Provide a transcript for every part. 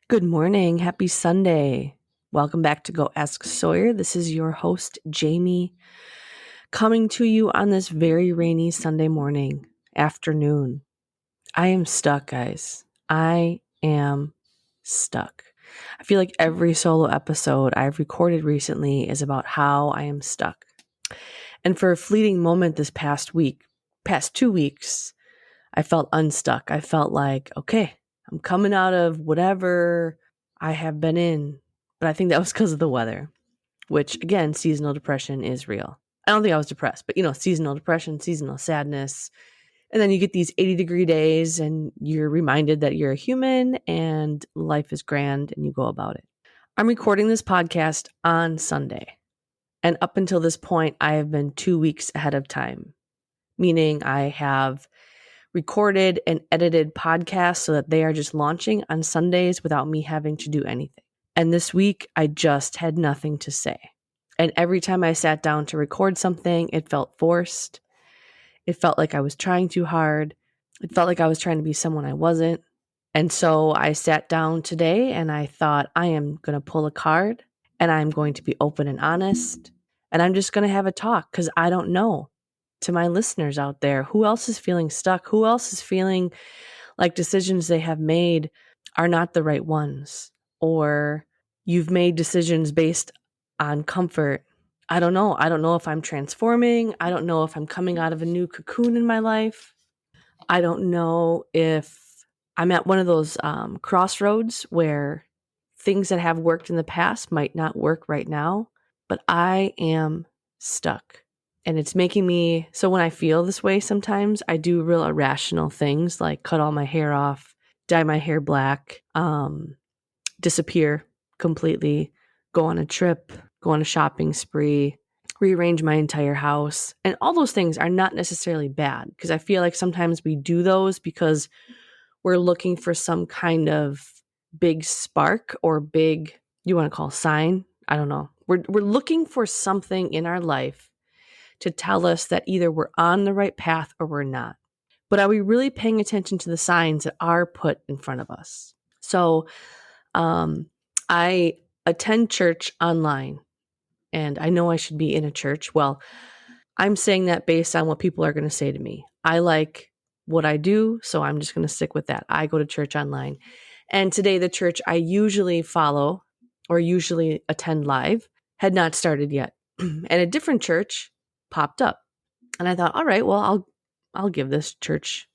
Good morning. Happy Sunday. Welcome back to Go Ask Sawyer. This is your host, Jamie, coming to you on this very rainy Sunday afternoon. I am stuck, guys. I am stuck. I feel like every solo episode I've recorded recently is about how I am stuck. And for a fleeting moment this past 2 weeks, I felt unstuck. I felt like, okay, I'm coming out of whatever I have been in. But I think that was because of the weather, which again, seasonal depression is real. I don't think I was depressed, but seasonal depression, seasonal sadness. And then you get these 80-degree days and you're reminded that you're a human and life is grand and you go about it. I'm recording this podcast on Sunday. And up until this point, I have been 2 weeks ahead of time, meaning I have recorded and edited podcasts so that they are just launching on Sundays without me having to do anything. And this week, I just had nothing to say. And every time I sat down to record something, it felt forced. It felt like I was trying too hard. It felt like I was trying to be someone I wasn't. And so I sat down today and I thought, I am going to pull a card and I'm going to be open and honest. And I'm just going to have a talk because I don't know. To my listeners out there, who else is feeling stuck? Who else is feeling like decisions they have made are not the right ones? Or you've made decisions based on comfort. I don't know. I don't know if I'm transforming. I don't know if I'm coming out of a new cocoon in my life. I don't know if I'm at one of those crossroads where things that have worked in the past might not work right now, but I am stuck. And it's making me, so when I feel this way sometimes, I do real irrational things like cut all my hair off, dye my hair black, disappear completely, go on a trip, go on a shopping spree, rearrange my entire house. And all those things are not necessarily bad because I feel like sometimes we do those because we're looking for some kind of big spark or big, you want to call sign? I don't know. We're looking for something in our life to tell us that either we're on the right path or we're not. But are we really paying attention to the signs that are put in front of us? So I attend church online, and I know I should be in a church. Well, I'm saying that based on what people are going to say to me. I like what I do, so I'm just going to stick with that. I go to church online. And today, the church I usually follow or usually attend live had not started yet. And a different church popped up. And I thought, all right, well, I'll give this church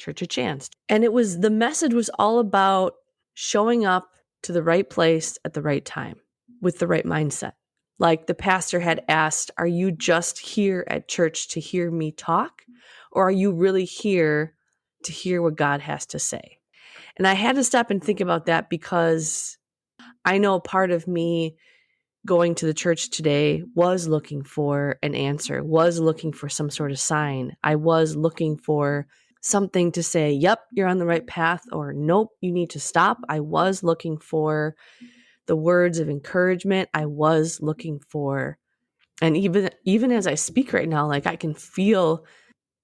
a chance. And the message was all about showing up to the right place at the right time with the right mindset. Like the pastor had asked, are you just here at church to hear me talk? Or are you really here to hear what God has to say? And I had to stop and think about that because I know part of me going to the church today was looking for an answer, was looking for some sort of sign. I was looking for something to say, yep, you're on the right path, or nope, you need to stop. I was looking for the words of encouragement. I was looking for, and even as I speak right now, like I can feel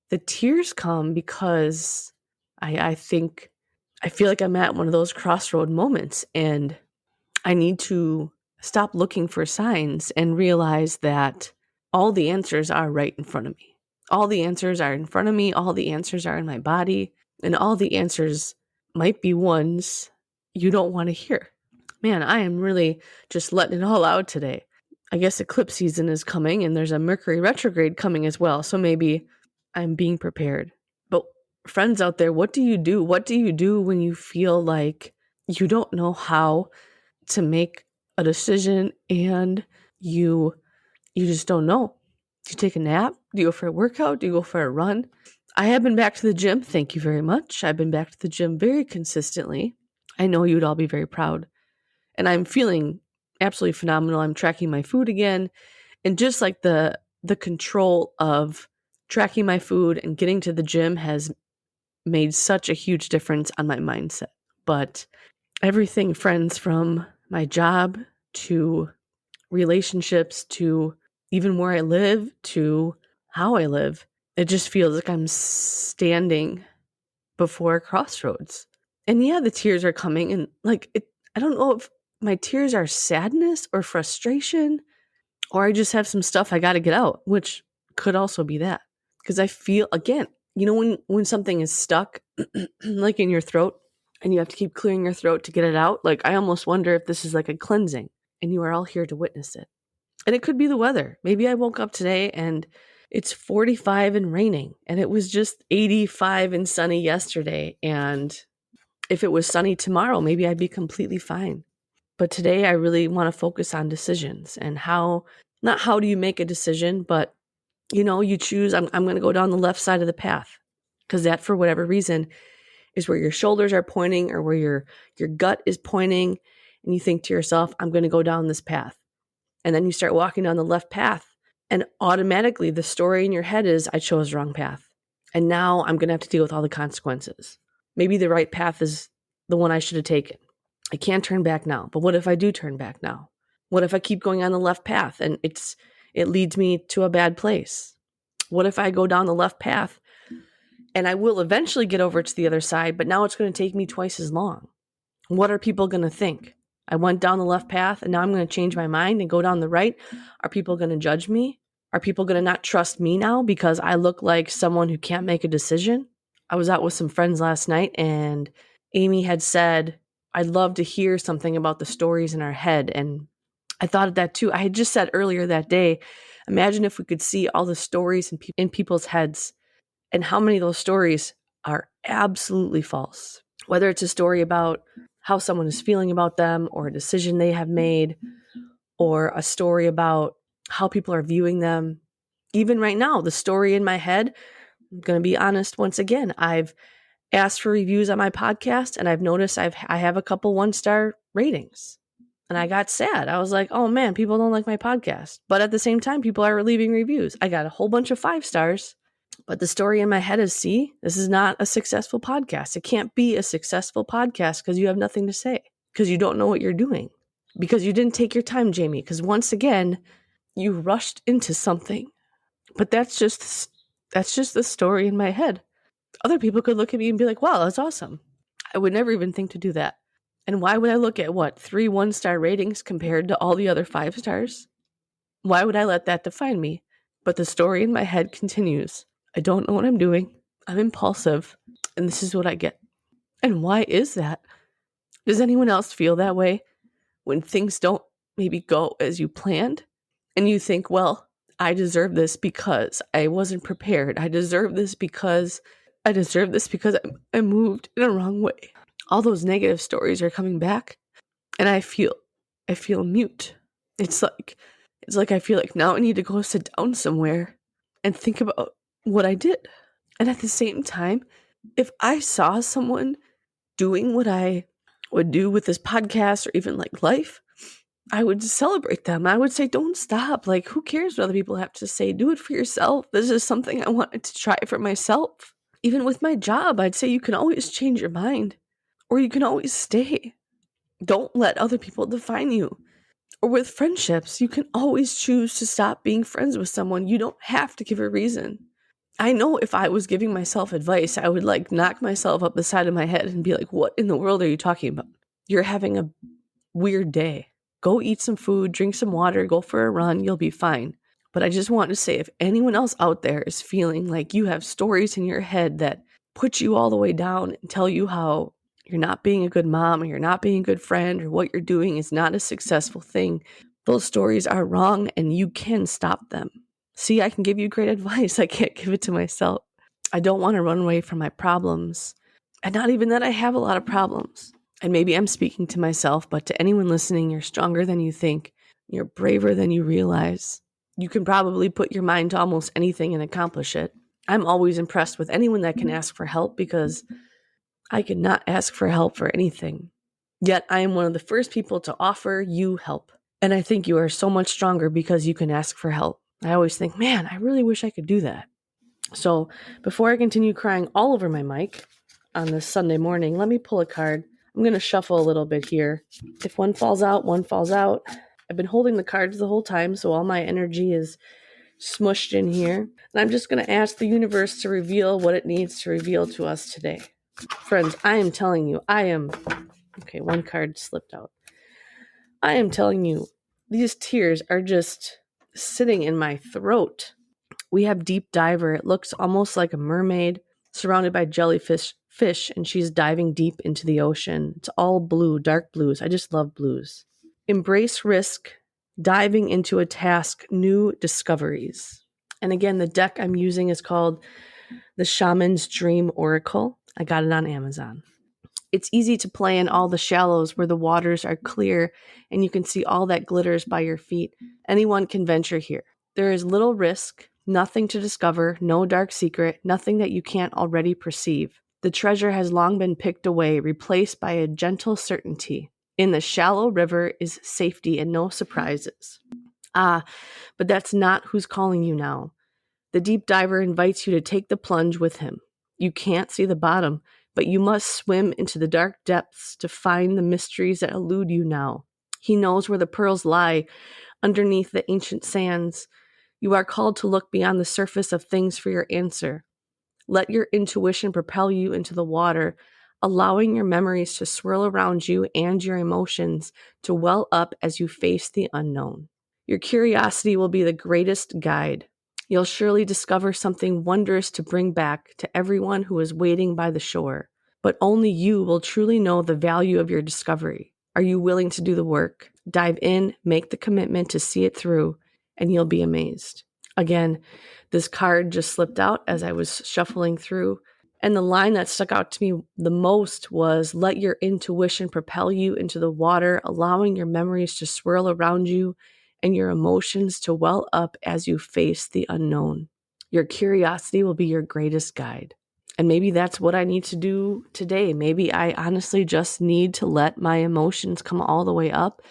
the tears come because I feel like I'm at one of those crossroad moments and I need to stop looking for signs and realize that all the answers are right in front of me. All the answers are in front of me. All the answers are in my body. And all the answers might be ones you don't want to hear. Man, I am really just letting it all out today. I guess eclipse season is coming and there's a Mercury retrograde coming as well. So maybe I'm being prepared. But friends out there, what do you do? What do you do when you feel like you don't know how to make a decision and you just don't know? Do you take a nap? Do you go for a workout? Do you go for a run? I have been back to the gym. Thank you very much. I've been back to the gym very consistently. I know you'd all be very proud. And I'm feeling absolutely phenomenal. I'm tracking my food again. And just like the control of tracking my food and getting to the gym has made such a huge difference on my mindset. But everything, friends, from my job to relationships to even where I live to how I live, it just feels like I'm standing before a crossroads. And yeah, the tears are coming and I don't know if my tears are sadness or frustration, or I just have some stuff I got to get out, which could also be that. Because I feel, again, when something is stuck, like in your throat, and you have to keep clearing your throat to get it out, like I almost wonder if this is like a cleansing, and you are all here to witness it. And it could be the weather. Maybe I woke up today and it's 45 and raining, and it was just 85 and sunny yesterday. And if it was sunny tomorrow, maybe I'd be completely fine. But today I really want to focus on decisions and not how do you make a decision, but you choose, I'm going to go down the left side of the path, because that, for whatever reason, is where your shoulders are pointing, or where your gut is pointing. And you think to yourself, I'm going to go down this path. And then you start walking down the left path, and automatically the story in your head is, I chose the wrong path. And now I'm going to have to deal with all the consequences. Maybe the right path is the one I should have taken. I can't turn back now. But what if I do turn back now? What if I keep going on the left path and it leads me to a bad place? What if I go down the left path and I will eventually get over to the other side, but now it's going to take me twice as long? What are people going to think? I went down the left path and now I'm going to change my mind and go down the right. Are people going to judge me? Are people going to not trust me now because I look like someone who can't make a decision? I was out with some friends last night, and Amy had said, I'd love to hear something about the stories in our head. And I thought of that too. I had just said earlier that day, imagine if we could see all the stories in people's heads, and how many of those stories are absolutely false. Whether it's a story about how someone is feeling about them, or a decision they have made, or a story about how people are viewing them. Even right now, the story in my head, I'm going to be honest once again, I've asked for reviews on my podcast, and I've noticed I have a couple 1-star ratings. And I got sad. I was like, oh man, people don't like my podcast. But at the same time, people are leaving reviews. I got a whole bunch of 5 stars. But the story in my head is, see, this is not a successful podcast. It can't be a successful podcast because you have nothing to say, because you don't know what you're doing, because you didn't take your time, Jamie, because once again, you rushed into something. But that's just the story in my head. Other people could look at me and be like, wow, that's awesome. I would never even think to do that. And why would I look at 3 1-star ratings compared to all the other 5 stars? Why would I let that define me? But the story in my head continues. I don't know what I'm doing. I'm impulsive. And this is what I get. And why is that? Does anyone else feel that way when things don't maybe go as you planned? And you think, well, I deserve this because I wasn't prepared. I deserve this because I moved in a wrong way. All those negative stories are coming back, and I feel mute. It's like I feel like now I need to go sit down somewhere and think about what I did. And at the same time, if I saw someone doing what I would do with this podcast, or even like life, I would celebrate them. I would say, don't stop. Like, who cares what other people have to say? Do it for yourself. This is something I wanted to try for myself. Even with my job, I'd say you can always change your mind, or you can always stay. Don't let other people define you. Or with friendships, you can always choose to stop being friends with someone. You don't have to give a reason. I know if I was giving myself advice, I would knock myself up the side of my head and be like, what in the world are you talking about? You're having a weird day. Go eat some food, drink some water, go for a run. You'll be fine. But I just want to say, if anyone else out there is feeling like you have stories in your head that put you all the way down and tell you how you're not being a good mom, or you're not being a good friend, or what you're doing is not a successful thing, those stories are wrong, and you can stop them. See, I can give you great advice. I can't give it to myself. I don't want to run away from my problems. And not even that I have a lot of problems. And maybe I'm speaking to myself, but to anyone listening, you're stronger than you think. You're braver than you realize. You can probably put your mind to almost anything and accomplish it. I'm always impressed with anyone that can ask for help, because I cannot ask for help for anything. Yet I am one of the first people to offer you help. And I think you are so much stronger because you can ask for help. I always think, man, I really wish I could do that. So before I continue crying all over my mic on this Sunday morning, let me pull a card. I'm going to shuffle a little bit here. If one falls out, one falls out. I've been holding the cards the whole time, so all my energy is smushed in here. And I'm just going to ask the universe to reveal what it needs to reveal to us today. Friends, I am telling you, I am Okay, one card slipped out. I am telling you, these tears are just sitting in my throat. We have Deep Diver. It looks almost like a mermaid surrounded by jellyfish, and she's diving deep into the ocean. It's all blue, dark blues. I just love blues. Embrace risk, diving into a task, new discoveries. And again, the deck I'm using is called the Shaman's Dream Oracle. I got it on Amazon. It's easy to play in all the shallows where the waters are clear and you can see all that glitters by your feet. Anyone can venture here. There is little risk, nothing to discover, no dark secret, nothing that you can't already perceive. The treasure has long been picked away, replaced by a gentle certainty. In the shallow river is safety and no surprises. Ah, but that's not who's calling you now. The deep diver invites you to take the plunge with him. You can't see the bottom, but you must swim into the dark depths to find the mysteries that elude you now. He knows where the pearls lie, underneath the ancient sands. You are called to look beyond the surface of things for your answer. Let your intuition propel you into the water, allowing your memories to swirl around you and your emotions to well up as you face the unknown. Your curiosity will be the greatest guide. You'll surely discover something wondrous to bring back to everyone who is waiting by the shore. But only you will truly know the value of your discovery. Are you willing to do the work? Dive in, make the commitment to see it through, and you'll be amazed. Again, this card just slipped out as I was shuffling through. And the line that stuck out to me the most was, let your intuition propel you into the water, allowing your memories to swirl around you and your emotions to well up as you face the unknown. Your curiosity will be your greatest guide. And maybe that's what I need to do today. Maybe I honestly just need to let my emotions come all the way up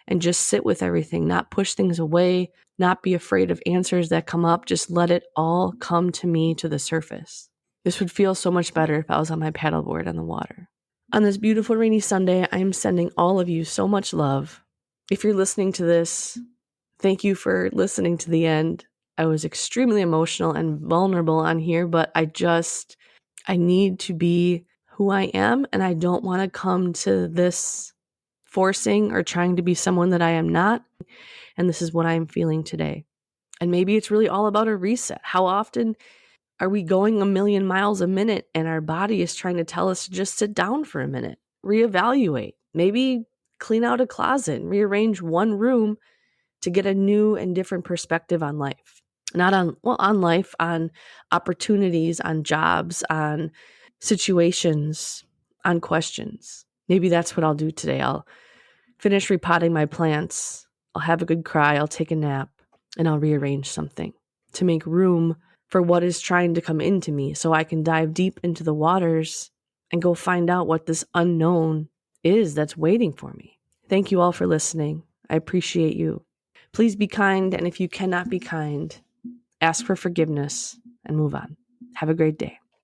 and just sit with everything, not push things away, not be afraid of answers that come up. Just let it all come to me to the surface. This would feel so much better if I was on my paddleboard on the water. On this beautiful rainy Sunday, I am sending all of you so much love. If you're listening to this, thank you for listening to the end. I was extremely emotional and vulnerable on here, but I need to be who I am, and I don't want to come to this forcing or trying to be someone that I am not. And this is what I'm feeling today. And maybe it's really all about a reset. How often are we going a million miles a minute and our body is trying to tell us to just sit down for a minute, reevaluate, maybe clean out a closet and rearrange one room to get a new and different perspective on life. Not on life, on opportunities, on jobs, on situations, on questions. Maybe that's what I'll do today. I'll finish repotting my plants. I'll have a good cry. I'll take a nap and I'll rearrange something to make room for what is trying to come into me so I can dive deep into the waters and go find out what this unknown is that's waiting for me. Thank you all for listening. I appreciate you. Please be kind, and if you cannot be kind, ask for forgiveness and move on. Have a great day.